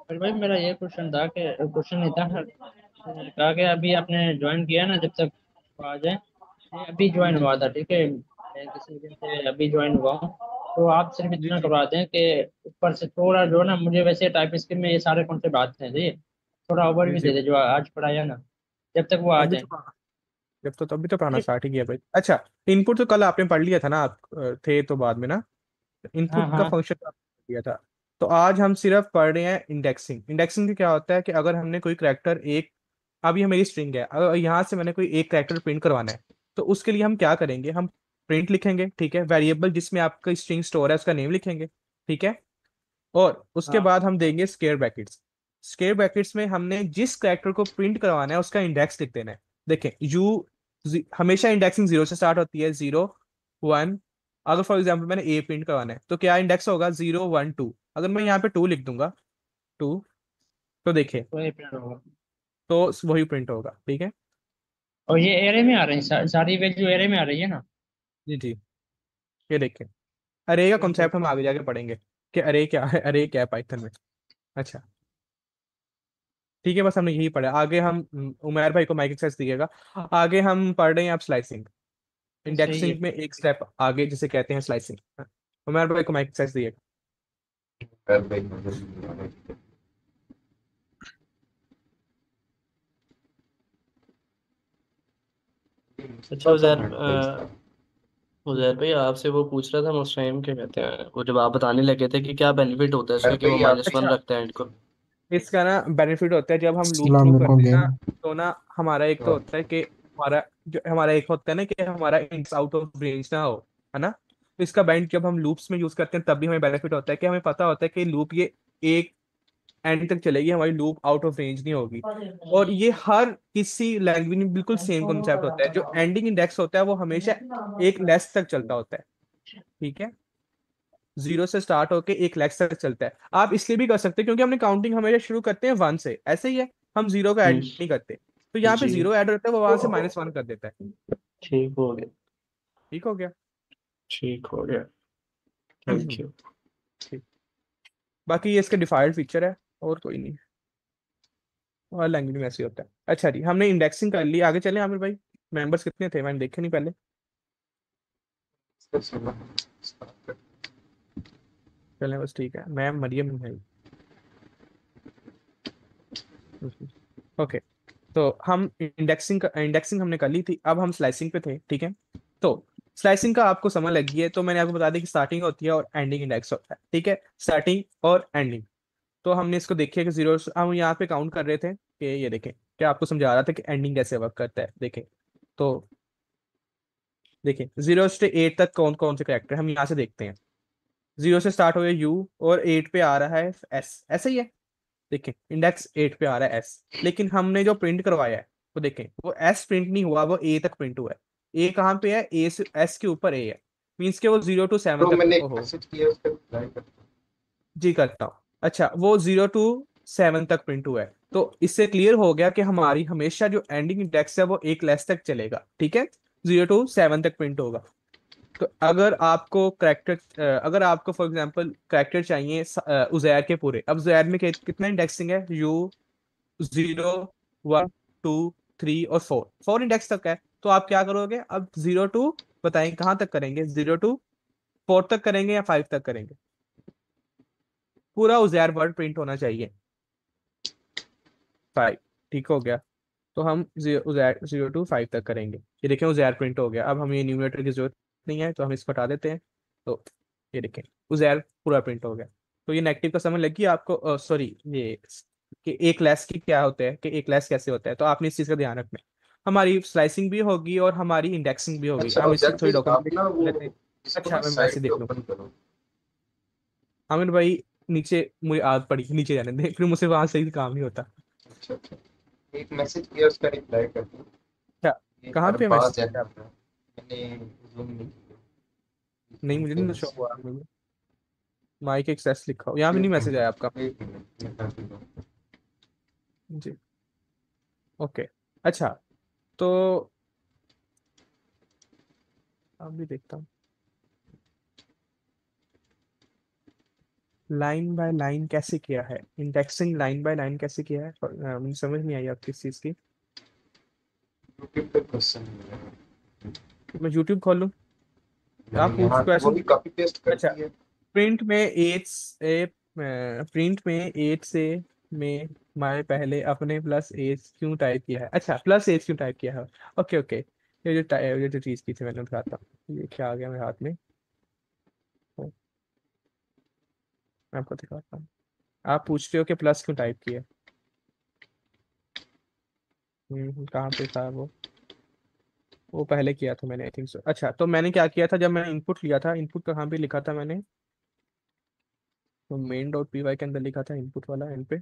फिर भाई मेरा ये क्वेश्चन था कि क्वेश्चन नहीं था, कहा कि अभी आपने ज्वाइन किया ना, जब तक वो आ जाए। मैं अभी ज्वाइन जी हुआ जी था, ठीक है, मैं किसी वजह से अभी ज्वाइन हुआ हूँ। तो आप सिर्फ जी इतना जी। करवा दें कि ऊपर से थोड़ा जो ना, मुझे वैसे टाइप स्क्रिप्ट में ये सारे कॉन्सेप्ट आते हैं, जी थोड़ा जी ओवरव्यू जी। दे दे जो आज पढ़ाया ना, जब तक वो आ अभी जाए। तो जब तो तभी तो पढ़ाना अरे स्टार्ट ही किया भाई। अच्छा, इनपुट तो कल आपने पढ़ लिया था ना, आप थे तो बाद में ना, हाँ इनपुट का हाँ फंक्शन दिया था। तो आज हम सिर्फ पढ़ रहे हैं इंडेक्सिंग। इंडेक्सिंग क्या होता है कि अगर हमने कोई करेक्टर एक, अभी हमारी स्ट्रिंग है, अगर यहाँ से मैंने कोई एक करेक्टर प्रिंट करवाना है, तो उसके लिए हम क्या करेंगे, हम प्रिंट लिखेंगे, ठीक है, वेरिएबल जिसमें आपका स्ट्रिंग स्टोर है उसका नेम लिखेंगे, ठीक है, और उसके हाँ। बाद हम देंगे स्क्वेयर ब्रैकेट्स। स्क्वेयर ब्रैकेट्स में हमने जिस करेक्टर को प्रिंट करवाना है उसका इंडेक्स लिख देना है। देखें हमेशा इंडेक्सिंग जीरो से स्टार्ट होती है, 0 1। अगर फॉर एग्जाम्पल मैंने ए प्रिंट करवाना है तो क्या इंडेक्स होगा, 0 1 2। अगर मैं यहाँ पे 2 लिख दूंगा, 2, तो देखिए, तो ये प्रिंट होगा। तो वही प्रिंट होगा, ठीक है। और ये एरे में आ रही है, सारी वैल्यू एरे में आ रही है ना। जी जी। ये देखिए, अरे का ठीक है। कॉन्सेप्ट हम आगे जाके पढ़ेंगे कि अरे क्या है, अरे क्या है पाइथन में। अच्छा, ठीक है, बस हमने यही पढ़ा। आगे हम उमेर भाई को माइक एक्सरसाइज दिएगा। आगे हम पढ़ रहे हैं आप स्लाइसिंग। सही है। इंडेक्सिंग में एक स्टेप आगे जिसे कहते हैं स्लाइसिंग। उमेर भाई को माइक एक्सरसाइज दिएगा। अच्छा उजैर भाई आपसे वो पूछ रहा था मैं उस टाइम, क्या कहते हैं वो, जब आप बताने लगे थे कि क्या बेनिफिट होता है इसका कि वो -1 अच्छा, रखता है एंड को। इसका ना बेनिफिट होता है जब हम लूप अस्सलाम थ्रू वालेकुम करते हैं ना, गेम। तो ना हमारा एक तो होता है कि हमारा जो हमारा एक होता है ना कि हमारा इंडेक्स आउट ऑफ रेंज ना हो, है ना। तो इसका बैंड जब हम लूप्स में यूज करते हैं तब भी हमें बेनिफिट होता है कि हमें पता होता है कि लूप ये एक एंड तक चलेगी, हमारी लूप आउट ऑफ रेंज नहीं होगी। और ये हर किसी लैंग्वेज में बिल्कुल सेम कॉन्सेप्ट होता है। जो एंडिंग इंडेक्स होता है वो हमेशा एक लेस तक चलता होता है, ठीक है। 0 से स्टार्ट होके एक लेस तक चलता है। आप इसलिए भी कर सकते हैं क्योंकि हमने काउंटिंग हमेशा शुरू करते हैं 1 से, ऐसे ही है, हम 0 को ऐड हम्म। नहीं करते। तो यहाँ पे जी। 0 ऐड होता है, वो वहां से -1 कर देता है। ठीक हो गया। ठीक हो गया। ठीक हो गया। Thank you. ठीक। बाकी ये इसका डिफॉल्ट फीचर है, और कोई नहीं। और लैंग्वेज में ऐसे ही होता है। अच्छा जी, हमने इंडेक्सिंग कर ली, आगे चले आमिर भाई। मेंबर्स कितने थे, मैंने देखे नहीं पहले। चलें बस, ठीक है, मैम मरियम है। ओके, तो हम इंडेक्सिंग हमने कर ली थी, अब हम स्लाइसिंग पे थे, ठीक है। तो स्लाइसिंग का आपको समझ लगी है, तो मैंने आपको बता दिया कि स्टार्टिंग होती है और एंडिंग इंडेक्स होता है, ठीक है, स्टार्टिंग और एंडिंग। तो हमने इसको देखिए कि जीरो, हम यहाँ पे काउंट कर रहे थे कि ये देखें, क्या आपको समझा रहा था कि एंडिंग कैसे वर्क करता है, देखें। तो देखें 0 से 8 तक कौन कौन से करेक्टर हम यहाँ से देखते हैं। 0 से स्टार्ट हो गया यू, और 8 पे आ रहा है एस, ऐसे ही है। देखें इंडेक्स 8 पे आ रहा है एस, लेकिन हमने जो प्रिंट करवाया है वो देखें, वो एस प्रिंट नहीं हुआ, वो ए तक प्रिंट हुआ है। ए कहाँ पे है, ए से एस के ऊपर ए है। मीन्स के वो 0 to 7 तो तक, मैंने एक ओहो। मैसेज किया उसका रिप्लाई कर। जी करता हूँ। अच्छा, वो 0 to 7 तक प्रिंट हुआ है, तो इससे क्लियर हो गया कि हमारी हमेशा जो एंडिंग इंडेक्स है वो एक लेस तक चलेगा, ठीक है। 0 to 7 तक प्रिंट होगा। तो अगर आपको फॉर एग्जांपल करेक्टर चाहिए उजैर के पूरे, अब उजैर में कितना इंडेक्सिंग है, यू 0 1 2 3 और 4 इंडेक्स तक है। तो आप क्या करोगे, अब 0 to, बताएं कहाँ तक करेंगे, 0 to 4 तक करेंगे या 5 तक करेंगे। पूरा उजैर वर्ड प्रिंट होना चाहिए, 5। ठीक हो गया। तो हम उजैर 0 to 5 तक करेंगे। ये देखें उजैर प्रिंट हो गया। अब हमें ये न्यूमरेटर की जरूरत नहीं है, तो हम इसको हटा देते हैं। तो ये देखें उजैर पूरा प्रिंट हो गया। तो ये नेगेटिव का समझ लगी आपको, सॉरी, ये कि एक लेस की क्या होता है, कि एक लेस कैसे होता है, तो आपने इस चीज़ का ध्यान रखना है। हमारी स्लाइसिंग भी होगी और हमारी इंडेक्सिंग भी होगी, अच्छा हम और इसकी थोड़ी जैसे आप ना डॉक्यूमेंटेशन वो लेते हैं। इसको अच्छा, ना मैं मैसेज साइड पे देख लूँ। ओपन करो। आमिर भाई, नीचे मुझे आदत पड़ी है, नीचे जाने दे, फिर मुझसे वहां सही काम नहीं होता। अच्छा अच्छा, एक मैसेज किया उसका रिप्लाई कर दो। अच्छा, ये कहाँ पे मैसेज अरबाज है किया नाम आप? है। मैंने जूम नहीं किया। नहीं, जूम मुझे पे नहीं शो मैसेज। हुआ। माइक एक्सेस लिखा हो, यहाँ भी नहीं मैसेज आया आपका। एक मिनट मैं कर दूंगा। जी। ओके। अच्छा, तो अब भी देखता हूँ। लाइन बाय लाइन कैसे किया है? इंडेक्सिंग लाइन बाय लाइन कैसे किया है? मुझे समझ नहीं आई आप किस चीज़ की। यूट्यूब पे क्वेश्चन मिलेगा। मैं यूट्यूब खोल लूँ? आप नहीं, पूछ यहाँ वो क्वेश्चन। भी कॉपी पेस्ट कर अच्छा, दिए। प्रिंट में एट से प्रिंट में एट से में मैं पहले अपने प्लस एज क्यों टाइप किया है? अच्छा, प्लस एज क्यों टाइप किया है? ओके ओके, ये जो चीज़ की थी मैंने बताता हूँ, ये क्या आ गया मेरे हाथ में, तो मैं आपको दिखाता हूँ। आप पूछते हो कि प्लस क्यों टाइप किया? कहाँ पे था वो पहले किया था मैंने, आई थिंक सो। अच्छा, तो मैंने क्या किया था, जब मैंने इनपुट लिया था, इनपुट कहाँ पे लिखा था मैंने, तो मेन डॉट पी वाई के अंदर लिखा था इनपुट वाला एंड पे।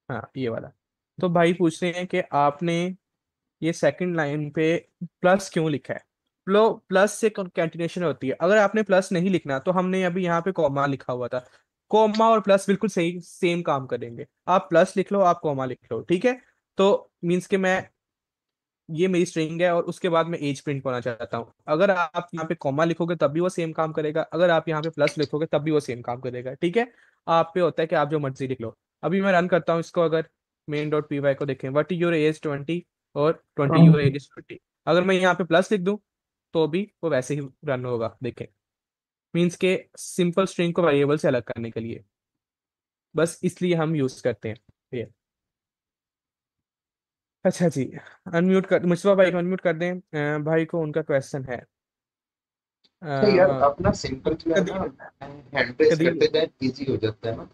हाँ, ये वाला। तो भाई पूछ रहे हैं कि आपने ये सेकंड लाइन पे प्लस क्यों लिखा है? प्लस से कंटिन्यूशन होती है। अगर आपने प्लस नहीं लिखना तो हमने अभी यहाँ पे कॉमा लिखा हुआ था। कॉमा और प्लस बिल्कुल सही सेम काम करेंगे। आप प्लस लिख लो, आप कॉमा लिख लो, ठीक है। तो मीन्स के मैं, ये मेरी स्ट्रिंग है और उसके बाद मैं एज प्रिंट करना चाहता हूँ। अगर आप यहाँ पे कॉमा लिखोगे तब भी वो सेम काम करेगा, अगर आप यहाँ पे प्लस लिखोगे तब भी वो सेम काम करेगा, ठीक है। आप पे होता है कि आप जो मर्जी लिख लो। अभी मैं रन करता हूँ इसको, अगर मेन डॉट पी वाई को देखें, व्हाट इज योर एज 20 और 20 योर एज इज 20, अगर मैं यहाँ पे प्लस लिख दूँ तो भी वो वैसे ही रन होगा, देखें। मीन्स के सिंपल स्ट्रिंग को वेरिएबल से अलग करने के लिए, बस इसलिए हम यूज करते हैं ये। अच्छा जी, अनम्यूट कर, मुस्तफा भाई को अनम्यूट कर दें। भाई को उनका क्वेश्चन है। अच्छा यार, अ, अपना सिंपल जो है ना, कदीर, हैंड प्रेस कदीर करते जाए इजी हो जाता है ना।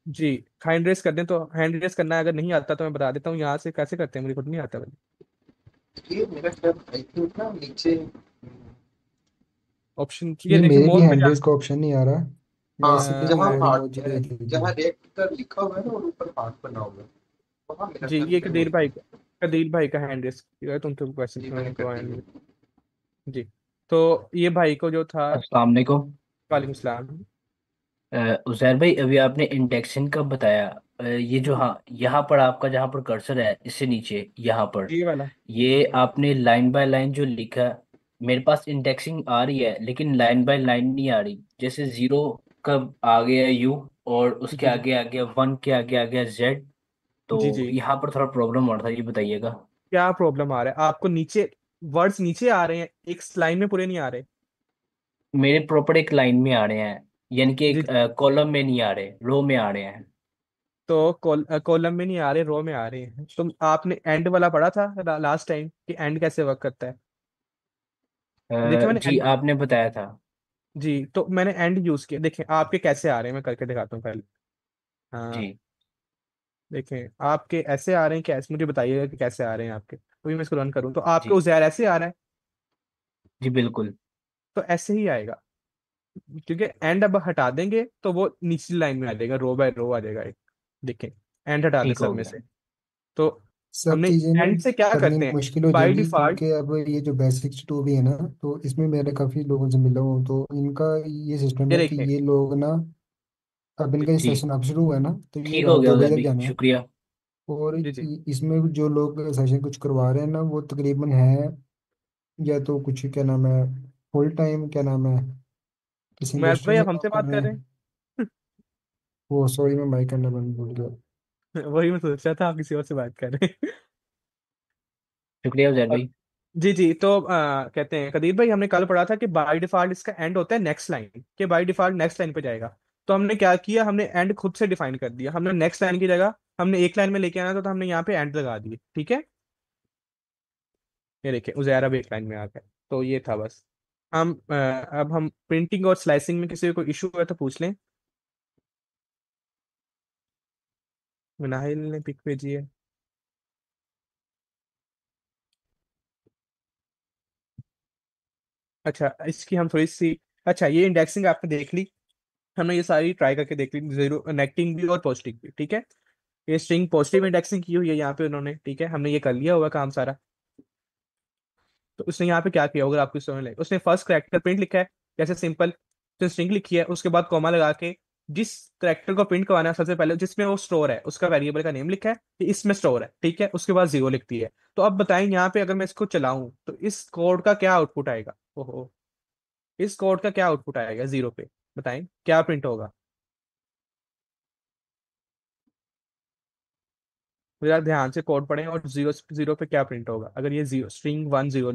जी, हैंड रेस कर दें तो हैंड रेस करना है, अगर नहीं आता तो मैं बता देता हूँ यहाँ से कैसे करते हैं, मुझे खुद नहीं आता भाई। ये मेरा ख्याल आई थिंक ना नीचे। ऑप्शन ये ये देखें, मेरे भी मोर पे हैंड जा। रेस का ऑप्शन नहीं आ रहा। मैं हाँ, इसीलिए जहाँ वो हार्ट इमोजी भेज दी थी। जहाँ रिएक्टर लिखा हुआ है ना और ऊपर हार्ट बना हुआ है, वहाँ मेरा जी, ख्याल ये से वो चीज़। कदीर भाई का हैंड रेस किया तो उनके जी मैंने क्वेश्चन कर को दी है। जी। तो ये भाई को जो था, अस्सलाम वालेकुम। वालेकुम सलाम। उजैर भाई, अभी आपने इंडेक्सिंग का बताया। ये जो, हाँ, यहाँ पर आपका जहाँ पर कर्सर है इससे नीचे यहाँ पर, ये वाला। ये आपने लाइन बाय लाइन जो लिखा, मेरे पास इंडेक्सिंग आ रही है लेकिन लाइन बाय लाइन नहीं आ रही। जैसे जीरो का आ गया यू, और उसके जी जी आगे आ गया वन, के आगे आ गया जेड। जी तो जी। यहाँ पर थोड़ा प्रॉब्लम हो रहा था, ये बताइएगा। क्या प्रॉब्लम आ रहा है आपको? नीचे वर्ड्स नीचे आ रहे हैं, एक लाइन में पूरे नहीं आ रहे? मेरे प्रॉपर एक लाइन में आ रहे हैं, यानी कि जी एक कॉलम में नहीं आ रहे, रो में आ रहे हैं। तो कॉलम में नहीं आ रहे, रो में आ रहे हैं। तो आपने एंड वाला पढ़ा था लास्ट टाइम कि एंड कैसे वर्क करता है? देखिए मैंने जी, एंड, आपने बताया था। जी तो मैंने एंड यूज किया। देखें आपके कैसे आ रहे हैं, मैं करके दिखाता हूँ पहले। हाँ, जी देखें आपके ऐसे आ रहे हैं, कैसे, मुझे बताइएगा कि कैसे आ रहे हैं आपके, अभी मैं इसको रन करूँ तो आपके जी उज़ैर ऐसे आ रहा है। जी बिल्कुल। तो ऐसे ही आएगा, क्योंकि एंड अब हटा देंगे तो वो निचली लाइन में आ जाएगा, रो बाय रो आ जाएगा एक। देखें, एंड हटा दें ठीक सब हो में गया। से, तो सब हमने चीज़ें ना एंड से क्या करनी करते हैं मुश्किल हो बाय जाएंगी, डिफॉल्ट। क्योंकि अब ये जो बेसिक्स टू भी है ना, तो इसमें मैंने काफ़ी लोगों से मिला हूँ, तो इनका ये सिस्टम ये है कि देखें, ये लोग ना, अब इनका ये जी, सेशन अब शुरू हुआ है ना, तो ये ठीक हो रात गया 2 बजे उधर तक भी, जाना है। शुक्रिया। और जी जी। इसमें जो लोग सेशन कुछ करवा रहे हैं ना, वो तकरीबन है, या तो कुछ क्या नाम है, फुल टाइम क्या नाम है, किसी मैं इंडस्ट्री भाई में आप काम हमसे कर बात रहे कर रहे हैं। वो सॉरी, मैं माइक करना बंद भूल गया। हैं। वही मैं सोच रहा था आप किसी और से बात कर रहे हैं। शुक्रिया उजैर अब भाई। जी जी, तो कहते हैं कदीर भाई, हमने कल पढ़ा था कि बाय डिफॉल्ट इसका एंड होता है नेक्स्ट लाइन, के बाय डिफॉल्ट नेक्स्ट लाइन पे जाएगा। तो हमने क्या किया, हमने एंड खुद से डिफाइन कर दिया। हमने नेक्स्ट लाइन की जगह हमने एक लाइन में लेके आना था, तो हमने यहाँ पे एंड लगा दिए, ठीक है। ये देखिए उज़ैर अब एक लाइन में आ गया, तो ये था बस। अब हम प्रिंटिंग और स्लाइसिंग में किसी को कोई इशू है तो पूछ लें। मिनाहिल ने पिक भेजी है। अच्छा, इसकी हम थोड़ी सी, अच्छा ये इंडेक्सिंग आपने देख ली, हमने ये सारी ट्राई करके देख ली, जीरो नेगेटिव भी और पॉजिटिव भी, ठीक है। ये स्ट्रिंग पॉजिटिव इंडेक्सिंग की हुई है यहाँ पे उन्होंने, ठीक है, हमने ये कर लिया हुआ काम सारा। तो उसने यहाँ पे क्या किया होगा आपको समझ लगे, उसने फर्स्ट करेक्टर प्रिंट लिखा है, जैसे सिंपल। तो स्ट्रिंग लिखी है, उसके बाद कॉमा लगा के जिस करेक्टर को प्रिंट करवाना है सबसे पहले जिसमें वो स्टोर है उसका वेरिएबल का नेम लिखा है कि इसमें स्टोर है, ठीक है, उसके बाद जीरो लिखती है। तो अब बताएं यहाँ पे अगर मैं इसको चलाऊं तो इस कोड का क्या आउटपुट आएगा? ओहो, इस कोड का क्या आउटपुट आएगा जीरो पे? बताएं क्या प्रिंट होगा? जरा ध्यान से कोड पढ़ें और जीरो जीरो पे क्या प्रिंट होगा अगर ये जीरो स्ट्रिंग 1 0